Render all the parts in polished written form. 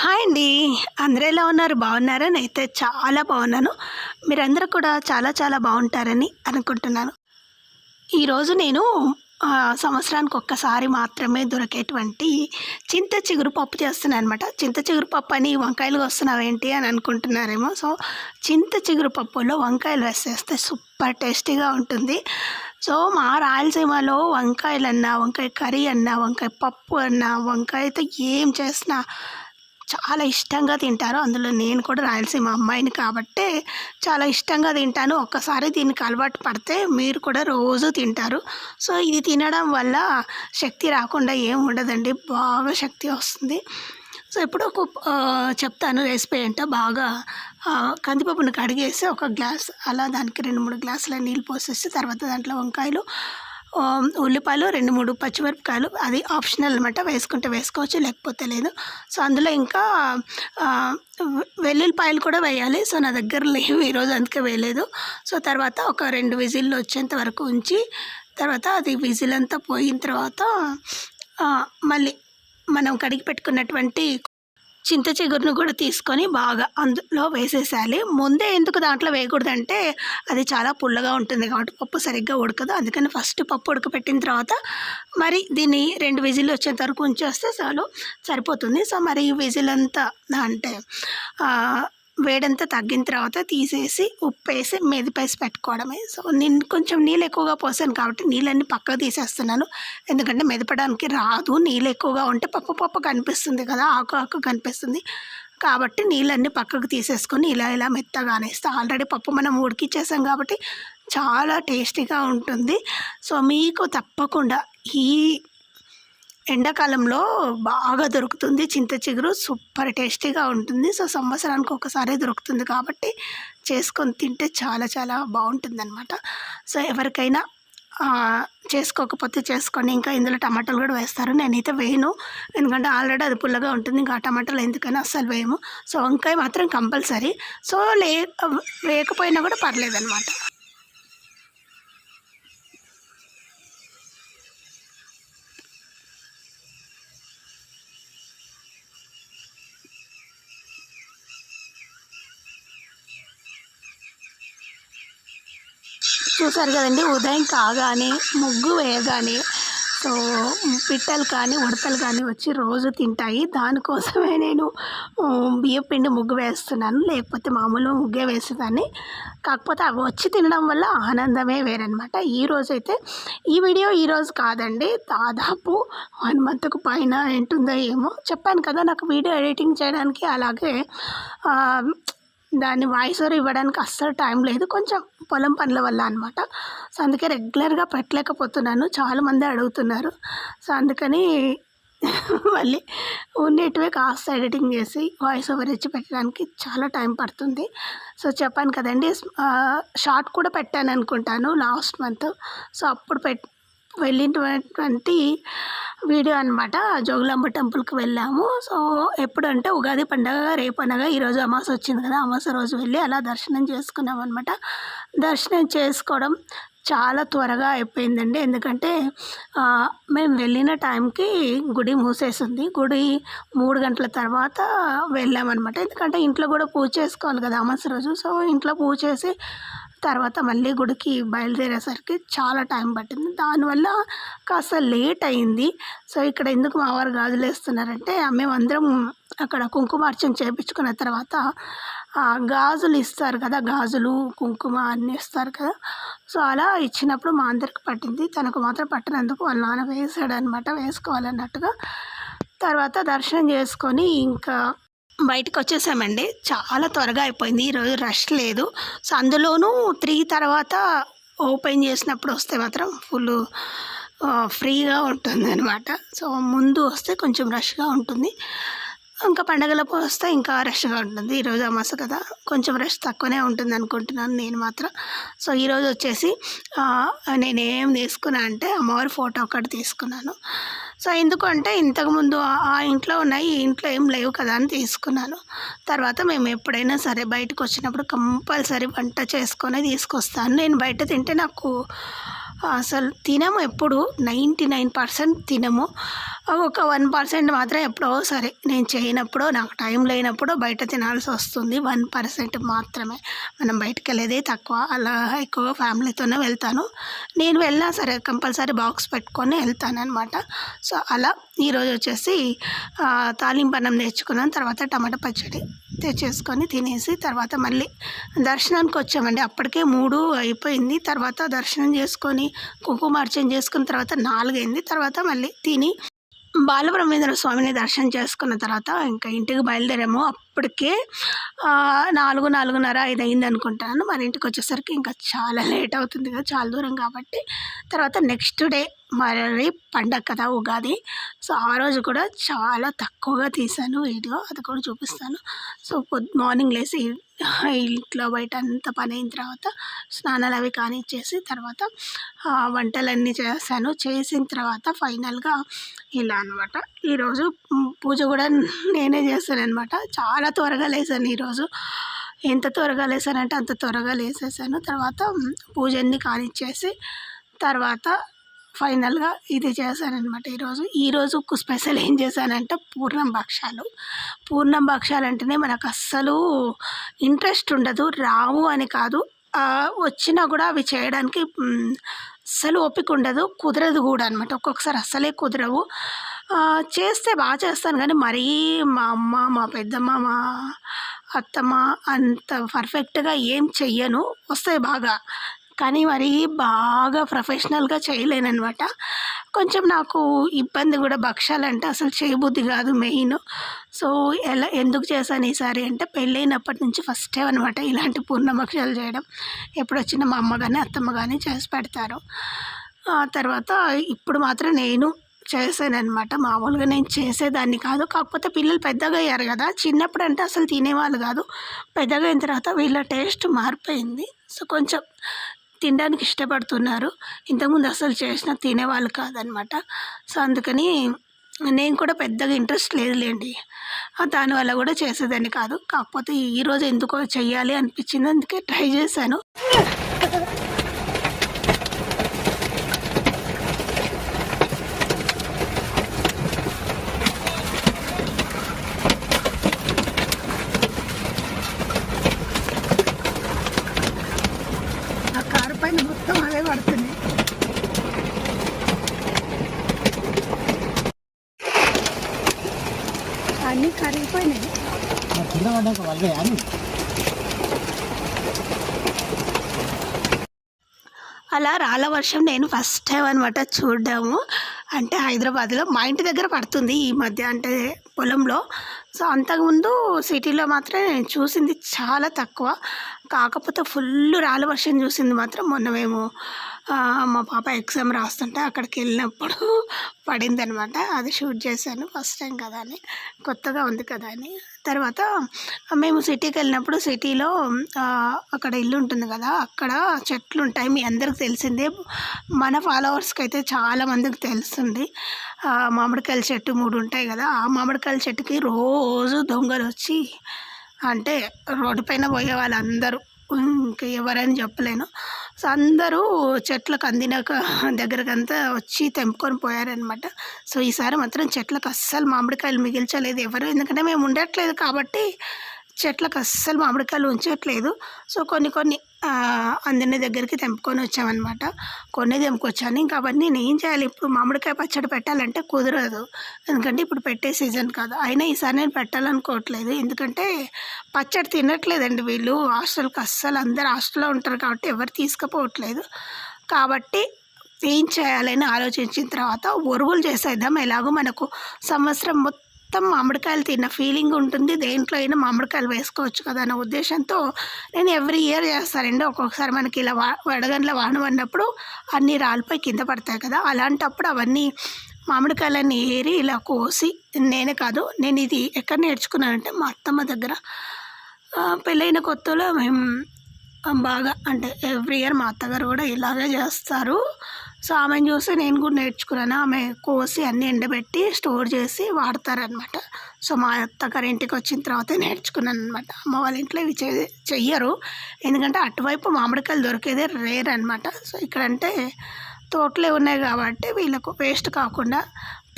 Hi అండి. అందరూ ఎలా ఉన్నారు? బాగున్నారా? నేనైతే చాలా బాగున్నాను. మీరందరూ కూడా చాలా చాలా బాగుంటారని అనుకుంటున్నాను. ఈరోజు నేను సంవత్సరానికి ఒక్కసారి మాత్రమే దొరికేటువంటి చింత చిగురు పప్పు చేస్తున్నాను అనమాట. చింత చిగురు పప్పు అని వంకాయలు వస్తున్నావేంటి అని అనుకుంటున్నారేమో. సో చింత చిగురు పప్పులో వంకాయలు వేసేస్తే సూపర్ టేస్టీగా ఉంటుంది. సో మా రాయలసీమలో వంకాయలన్నా, వంకాయ కర్రీ అన్నా, వంకాయ పప్పు అన్నా, వంకాయతో ఏం చేసినా చాలా ఇష్టంగా తింటారు. అందులో నేను కూడా రాయలసీమ అమ్మాయిని కాబట్టే చాలా ఇష్టంగా తింటాను. ఒక్కసారి దీనికి అలవాటు పడితే మీరు కూడా రోజు తింటారు. సో ఇది తినడం వల్ల శక్తి రాకుండా ఏం ఉండదండి, బాగా శక్తి వస్తుంది. సో ఇప్పుడు చెప్తాను రెసిపీ ఏంటో. బాగా కందిపప్పును కడిగేసి ఒక గ్లాస్ అలా దానికి 2-3 గ్లాసుల నీళ్ళు పోసేసి తర్వాత దాంట్లో వంకాయలు, ఉల్లిపాయలు, 2-3 పచ్చిమిరపకాయలు, అది ఆప్షనల్ అనమాట. వేసుకుంటే వేసుకోవచ్చు, లేకపోతే లేదు. సో అందులో ఇంకా వెల్లుల్లిపాయలు కూడా వేయాలి. సో నా దగ్గర లేవు ఈరోజు, అందుకే వేయలేదు. సో తర్వాత ఒక 2 విజిల్లు వచ్చేంత వరకు ఉంచి తర్వాత అది విజిల్ అంతా పోయిన తర్వాత మళ్ళీ మనం కడిగి పెట్టుకున్నటువంటి చింత చిగురును కూడా తీసుకొని బాగా అందులో వేసేసేయాలి. ముందే ఎందుకు దాంట్లో వేయకూడదంటే అది చాలా పుల్లగా ఉంటుంది కాబట్టి పప్పు సరిగ్గా ఉడకదు. అందుకని ఫస్ట్ పప్పు ఉడకపెట్టిన తర్వాత మరి దీన్ని 2 విజిల్లు వచ్చేంత వరకు ఉంచేస్తే చాలు, సరిపోతుంది. సో మరి విజిల్ అంతా అంటే వేడంతా తగ్గిన తర్వాత తీసేసి ఉప్పేసి మెదిపేసి పెట్టుకోవడమే. సో నేను కొంచెం నీళ్ళు ఎక్కువగా పోసాను కాబట్టి నీళ్ళన్నీ పక్కకు తీసేస్తున్నాను. ఎందుకంటే మెదపడానికి రాదు, నీళ్ళు ఎక్కువగా ఉంటే పప్పు కనిపిస్తుంది కదా, ఆకు కనిపిస్తుంది. కాబట్టి నీళ్ళన్నీ పక్కకు తీసేసుకొని ఇలా మెత్తగా అనేస్తే ఆల్రెడీ పప్పు మనం ఉడికిచ్చేసాం కాబట్టి చాలా టేస్టీగా ఉంటుంది. సో మీకు తప్పకుండా ఈ ఎండాకాలంలో బాగా దొరుకుతుంది చింత చిగురు, సూపర్ టేస్టీగా ఉంటుంది. సో సంవత్సరానికి ఒకసారి దొరుకుతుంది కాబట్టి చేసుకొని తింటే చాలా చాలా బాగుంటుందన్నమాట. సో ఎవరికైనా చేసుకోకపోతే చేసుకోండి. ఇంకా ఇందులో టమాటాలు కూడా వేస్తారు, నేనైతే వేయను ఎందుకంటే ఆల్రెడీ అది పుల్లగా ఉంటుంది. ఇంకా టమాటాలు ఎందుకని అస్సలు వేయము. సో వంకాయ మాత్రం కంపల్సరీ. సో వేయకపోయినా కూడా పర్లేదన్నమాట. చూసారు కదండి, ఉదయం కాగానే ముగ్గు వేయగానే సో పిట్టలు కానీ ఉడతలు కానీ వచ్చి రోజు తింటాయి. దానికోసమే నేను బియ్యం పిండి ముగ్గు వేస్తున్నాను, లేకపోతే మామూలు ముగ్గే వేసేదాన్ని. కాకపోతే అవి వచ్చి తినడం వల్ల ఆనందమే వేరనమాట. ఈరోజైతే ఈ వీడియో ఈరోజు కాదండి, దాదాపు 1 మంత్కు పైన ఏంటుందో ఏమో. చెప్పాను కదా నాకు వీడియో ఎడిటింగ్ చేయడానికి, అలాగే దాన్ని వాయిస్ ఓవర్ ఇవ్వడానికి అస్సలు టైం లేదు, కొంచెం పొలం పనుల వల్ల అనమాట. సో అందుకే రెగ్యులర్గా పెట్టలేకపోతున్నాను, చాలామంది అడుగుతున్నారు. సో అందుకని మళ్ళీ ఉండేటివే కాస్త ఎడిటింగ్ చేసి వాయిస్ ఓవర్ ఇచ్చి పెట్టడానికి చాలా టైం పడుతుంది. సో చెప్పాను కదండి, షార్ట్ కూడా పెట్టాను అనుకుంటాను లాస్ట్ మంత్. సో అప్పుడు వెళ్ళినటువంటి వీడియో అనమాట. జోగులాంబ టెంపుల్కి వెళ్ళాము. సో ఎప్పుడంటే ఉగాది పండగ రేపు అనగా ఈరోజు అమాస వచ్చింది కదా, అమాస రోజు వెళ్ళి అలా దర్శనం చేసుకున్నాం అనమాట. దర్శనం చేసుకోవడం చాలా త్వరగా అయిపోయిందండి, ఎందుకంటే మేము వెళ్ళిన టైంకి గుడి మూసేసింది. గుడి 3 గంటల తర్వాత వెళ్ళామన్నమాట. ఎందుకంటే ఇంట్లో కూడా పూజ చేసుకోవాలి కదా అమాస రోజు. సో ఇంట్లో పూజ చేసి తర్వాత మళ్ళీ గుడికి బయలుదేరేసరికి చాలా టైం పట్టింది, దానివల్ల కాస్త లేట్ అయింది. సో ఇక్కడ ఎందుకు మా వారు గాజులు వేస్తున్నారంటే, మేమందరం అక్కడ కుంకుమార్చన చేయించుకున్న తర్వాత గాజులు ఇస్తారు కదా, గాజులు కుంకుమ అన్నీ ఇస్తారు కదా. సో అలా ఇచ్చినప్పుడు మా అందరికి పట్టింది, తనకు మాత్రం పట్టినందుకు వాళ్ళ నాన్న వేసాడనమాట, వేసుకోవాలన్నట్టుగా. తర్వాత దర్శనం చేసుకొని ఇంకా బయటకు వచ్చేసామండి. చాలా త్వరగా అయిపోయింది, ఈరోజు రష్ లేదు. సో అందులోనూ 3 తర్వాత ఓపెన్ చేసినప్పుడు వస్తే మాత్రం ఫుల్ ఫ్రీగా ఉంటుంది అనమాట. సో ముందు వస్తే కొంచెం రష్గా ఉంటుంది, ఇంకా పండగలప్పుడు వస్తే ఇంకా రష్గా ఉంటుంది. ఈరోజు అమాస కదా, కొంచెం రష్ తక్కువనే ఉంటుంది అనుకుంటున్నాను నేను మాత్రం. సో ఈరోజు వచ్చేసి నేనేం తీసుకున్నా అంటే అమ్మవారి ఫోటో ఒకటి తీసుకున్నాను. సో ఎందుకంటే ఇంతకుముందు ఆ ఇంట్లో ఉన్నాయి, ఈ ఇంట్లో ఏం లేవు కదా అని తీసుకున్నాను. తర్వాత మేము ఎప్పుడైనా సరే బయటకు వచ్చినప్పుడు కంపల్సరీ వంట చేసుకొని తీసుకొస్తాను. నేను బయట తింటే నాకు అసలు తినము, ఎప్పుడు 99% తినము. ఒక 1% మాత్రం ఎప్పుడో సరే నేను చేయనప్పుడో, నాకు టైం లేనప్పుడో బయట తినాల్సి వస్తుంది. 1% మాత్రమే. మనం బయటికెళ్ళేదే తక్కువ. అలా ఎక్కువగా ఫ్యామిలీతోనే వెళ్తాను. నేను వెళ్ళినా సరే కంపల్సరీ బాక్స్ పెట్టుకొని వెళ్తాననమాట. సో, అలా ఈరోజు వచ్చేసి తాలింపన్నం తెచ్చుకున్నాను. తర్వాత టమాటా పచ్చడి తెచ్చేసుకొని తినేసి తర్వాత మళ్ళీ దర్శనానికి వచ్చామండి. అప్పటికే 3 అయిపోయింది. తర్వాత దర్శనం చేసుకొని కుంకుమార్చన చేసుకున్న తర్వాత 4 అయింది. తర్వాత మళ్ళీ తిని బాలబ్రహ్మేంద్ర స్వామిని దర్శనం చేసుకున్న తర్వాత ఇంకా ఇంటికి బయలుదేరాము. అప్పటికే 4, 4:30, 5 అయింది అనుకుంటాను. మన ఇంటికి వచ్చేసరికి ఇంకా చాలా లేట్ అవుతుంది కదా, చాలా దూరం కాబట్టి. తర్వాత నెక్స్ట్ డే మరి పండగ కదా, ఉగాది. సో, ఆ రోజు కూడా చాలా తక్కువగా తీశాను వీడియో, అది కూడా చూపిస్తాను. సో, మార్నింగ్ లేసి ఇంట్లో బయట అంతా పని అయిన తర్వాత స్నానాలు అవి కానిచ్చేసి తర్వాత వంటలన్నీ చేశాను. చేసిన తర్వాత ఫైనల్గా ఇలా అనమాట. ఈరోజు పూజ కూడా నేనే చేశాననమాట. చాలా త్వరగా లేసాను ఈరోజు. ఎంత త్వరగా లేసానంటే అంత త్వరగా లేసేసాను. తర్వాత పూజ అన్నీ కానిచ్చేసి తర్వాత ఫైనల్గా ఇది చేశాననమాట. ఈరోజు స్పెషల్ ఏం చేశానంటే పూర్ణం భక్షాలు. పూర్ణం భక్షాలు అంటేనే మనకు అస్సలు ఇంట్రెస్ట్ ఉండదు, రావు అని కాదు, వచ్చినా కూడా అవి చేయడానికి అస్సలు ఓపిక ఉండదు, కుదరదు కూడా అనమాట. ఒక్కొక్కసారి అస్సలే కుదరవు. చేస్తే బాగా చేస్తాను కానీ మరీ మా అమ్మ, మా పెద్దమ్మ, మా అత్తమ్మ అంత పర్ఫెక్ట్గా ఏం చెయ్యను. వస్తాయి బాగా, కానీ మరీ బాగా ప్రొఫెషనల్గా చేయలేనమాట. కొంచెం నాకు ఇబ్బంది కూడా. భక్షాలంటే అసలు చేయబుద్ధి కాదు మెయిన్. సో, ఎందుకు చేశాను ఈసారి అంటే పెళ్ళైనప్పటి నుంచి ఫస్ట్ టైం అనమాట ఇలాంటి పూర్ణ భక్షాలు చేయడం. ఎప్పుడు వచ్చినా మా అమ్మ కానీ అత్తమ్మ కానీ చేసి పెడతారు. తర్వాత ఇప్పుడు మాత్రం నేను చేశాననమాట. మామూలుగా నేను చేసేదాన్ని కాదు. కాకపోతే పిల్లలు పెద్దగా అయ్యారు కదా, చిన్నప్పుడు అంటే అసలు తినేవాళ్ళు కాదు. పెద్దగా అయిన తర్వాత వీళ్ళ టేస్ట్ మారిపోయింది. సో, కొంచెం తినడానికి ఇష్టపడుతున్నారు. ఇంతకుముందు అసలు చేసినా తినేవాళ్ళు కాదనమాట. సో, అందుకని నేను కూడా పెద్దగా ఇంట్రెస్ట్ లేదులేండి. దానివల్ల కూడా చేసేదాన్ని కాదు. కాకపోతే ఈరోజు ఎందుకో చెయ్యాలి అనిపించింది, అందుకే ట్రై చేశాను. ఆ కారు పైన మొత్తం అవే పడుతుంది. అన్నీ కరిగిపోయినాయి. అలా రాళ్ళ వర్షం నేను ఫస్ట్ టైం అనమాట చూడడము. అంటే హైదరాబాద్లో మా ఇంటి దగ్గర పడుతుంది ఈ మధ్య, అంటే పొలంలో. సో, అంతకుముందు సిటీలో మాత్రం నేను చూసింది చాలా తక్కువ. కాకపోతే ఫుల్ రాళ్ళ వర్షం చూసింది మాత్రం మొన్న మేము మా పాప ఎగ్జామ్ రాస్తుంటే అక్కడికి వెళ్ళినప్పుడు పడిందనమాట. అది షూట్ చేశాను. ఫస్ట్ టైం కదా అని, కొత్తగా ఉంది కదా అని. తర్వాత మేము సిటీకి వెళ్ళినప్పుడు సిటీలో అక్కడ ఇల్లు ఉంటుంది కదా, అక్కడ చెట్లు ఉంటాయి. మీ అందరికి తెలిసిందే, మన ఫాలోవర్స్కి అయితే చాలామందికి తెలుస్తుంది. మామిడికాయల చెట్టు 3 ఉంటాయి కదా, ఆ మామిడికాయల చెట్టుకి రోజు దొంగలు వచ్చి, అంటే రోడ్డు పైన పోయే వాళ్ళందరూ, ఇంకా ఎవరని చెప్పలేను. సో, అందరూ చెట్లకు అందినాక దగ్గరకంతా వచ్చి తెంపుకొని పోయారనమాట. సో, ఈసారి మాత్రం చెట్లకు అస్సలు మామిడికాయలు మిగిల్చలేదు ఎవరు. ఎందుకంటే మేము ఉండట్లేదు కాబట్టి చెట్లకు అస్సలు మామిడికాయలు ఉంచట్లేదు. సో, కొన్ని అందిన దగ్గరికి తెంపుకొని వచ్చామన్నమాట. కొన్ని తెంపుకొచ్చాను. ఇంకా అవన్నీ నేను ఏం చేయాలి, ఇప్పుడు మామిడికాయ పచ్చడి పెట్టాలంటే కుదరదు, ఎందుకంటే ఇప్పుడు పెట్టే సీజన్ కాదు. అయినా ఈసారి నేను పెట్టాలనుకోవట్లేదు, ఎందుకంటే పచ్చడి తినట్లేదండి వీళ్ళు. హాస్టల్కి అస్సలు అందరు హాస్టల్లో ఉంటారు కాబట్టి ఎవరు తీసుకుపోవట్లేదు. కాబట్టి ఏం చేయాలని ఆలోచించిన తర్వాత ఒరుగులు చేసేద్దాం. ఎలాగో మనకు సంవత్సరం మొత్తం మామిడికాయలు తిన్న ఫీలింగ్ ఉంటుంది, దేంట్లో అయినా మామిడికాయలు వేసుకోవచ్చు కదా అన్న ఉద్దేశంతో నేను ఎవ్రీ ఇయర్ చేస్తానండి. ఒక్కొక్కసారి మనకి ఇలా వడగండ్ల వాన పడినప్పుడు అన్నీ రాలిపోయి కింద పడతాయి కదా, అలాంటప్పుడు అవన్నీ మామిడికాయలన్నీ ఏరి ఇలా కోసి, నేనే కాదు, నేను ఇది ఎక్కడ నేర్చుకున్నానంటే మా అత్తమ్మ దగ్గర. పెళ్ళైన కొత్తలో మేము బాగా, అంటే ఎవ్రీ ఇయర్ మా అత్తగారు కూడా ఇలాగే చేస్తారు. సో, ఆమెను చూసి నేను కూడా నేర్చుకున్నాను. ఆమె కోసి అన్నీ ఎండబెట్టి స్టోర్ చేసి వాడతారనమాట. సో, మా అత్తగారి ఇంటికి వచ్చిన తర్వాతే నేర్చుకున్నాను అనమాట. అమ్మ వాళ్ళ ఇంట్లో ఇవి చెయ్యరు, ఎందుకంటే అటువైపు మామిడికాయలు దొరికేదే రేర్ అనమాట. సో, ఇక్కడంటే తోటలే ఉన్నాయి కాబట్టి వీళ్ళకు వేస్ట్ కాకుండా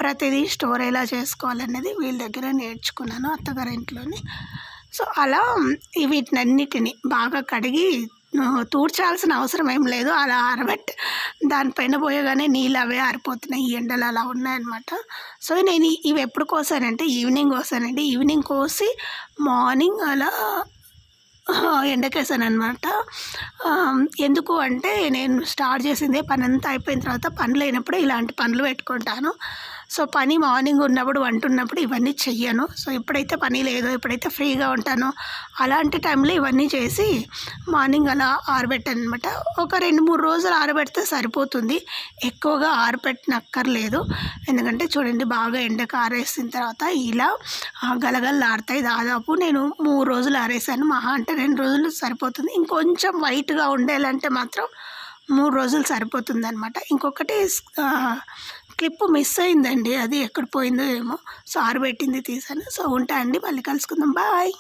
ప్రతిదీ స్టోర్ ఎలా చేసుకోవాలనేది వీళ్ళ దగ్గర నేర్చుకున్నాను అత్తగారింట్లోని. సో అలా వీటినన్నిటిని బాగా కడిగి తూడ్చాల్సిన అవసరం ఏం లేదు. అలా దానిపైన పోయగానే నీళ్ళు అవే ఆరిపోతున్నాయి. ఈ ఎండలు అలా ఉన్నాయన్నమాట. సో నేను ఇవి ఎప్పుడు కోసానంటే ఈవినింగ్ కోసానండి. ఈవినింగ్ కోసి మార్నింగ్ అలా ఎండకేసాననమాట. ఎందుకు అంటే నేను స్టార్ట్ చేసిందే పనంతా అయిపోయిన తర్వాత పని లేనప్పుడు ఇలాంటి పనులు పెట్టుకుంటాను. సో పని మార్నింగ్ ఉన్నప్పుడు వంట ఉన్నప్పుడు ఇవన్నీ చెయ్యను. సో ఎప్పుడైతే పని లేదో ఎప్పుడైతే ఫ్రీగా ఉంటానో అలాంటి టైంలో ఇవన్నీ చేసి మార్నింగ్ అలా ఆరబెట్టాను అనమాట. ఒక 2-3 రోజులు ఆరబెడితే సరిపోతుంది. ఎక్కువగా ఆరబెట్టనక్కర్లేదు. ఎందుకంటే చూడండి బాగా ఎండకు ఆరేసిన తర్వాత ఇలా గలగలలాడతాయి. దాదాపు నేను 3 రోజులు ఆరేసాను. మహా అంటే 2 రోజులు సరిపోతుంది. ఇంకొంచెం వైట్గా ఉండేలాంటే మాత్రం 3 రోజులు సరిపోతుందనమాట. ఇంకొకటి క్లిప్ మిస్ అయిందండి. అది ఎక్కడ పోయిందో ఏమో. సో ఆరబెట్టింది తీసాను. సో ఉంటా అండి, మళ్ళీ కలుసుకుందాం. బాయ్.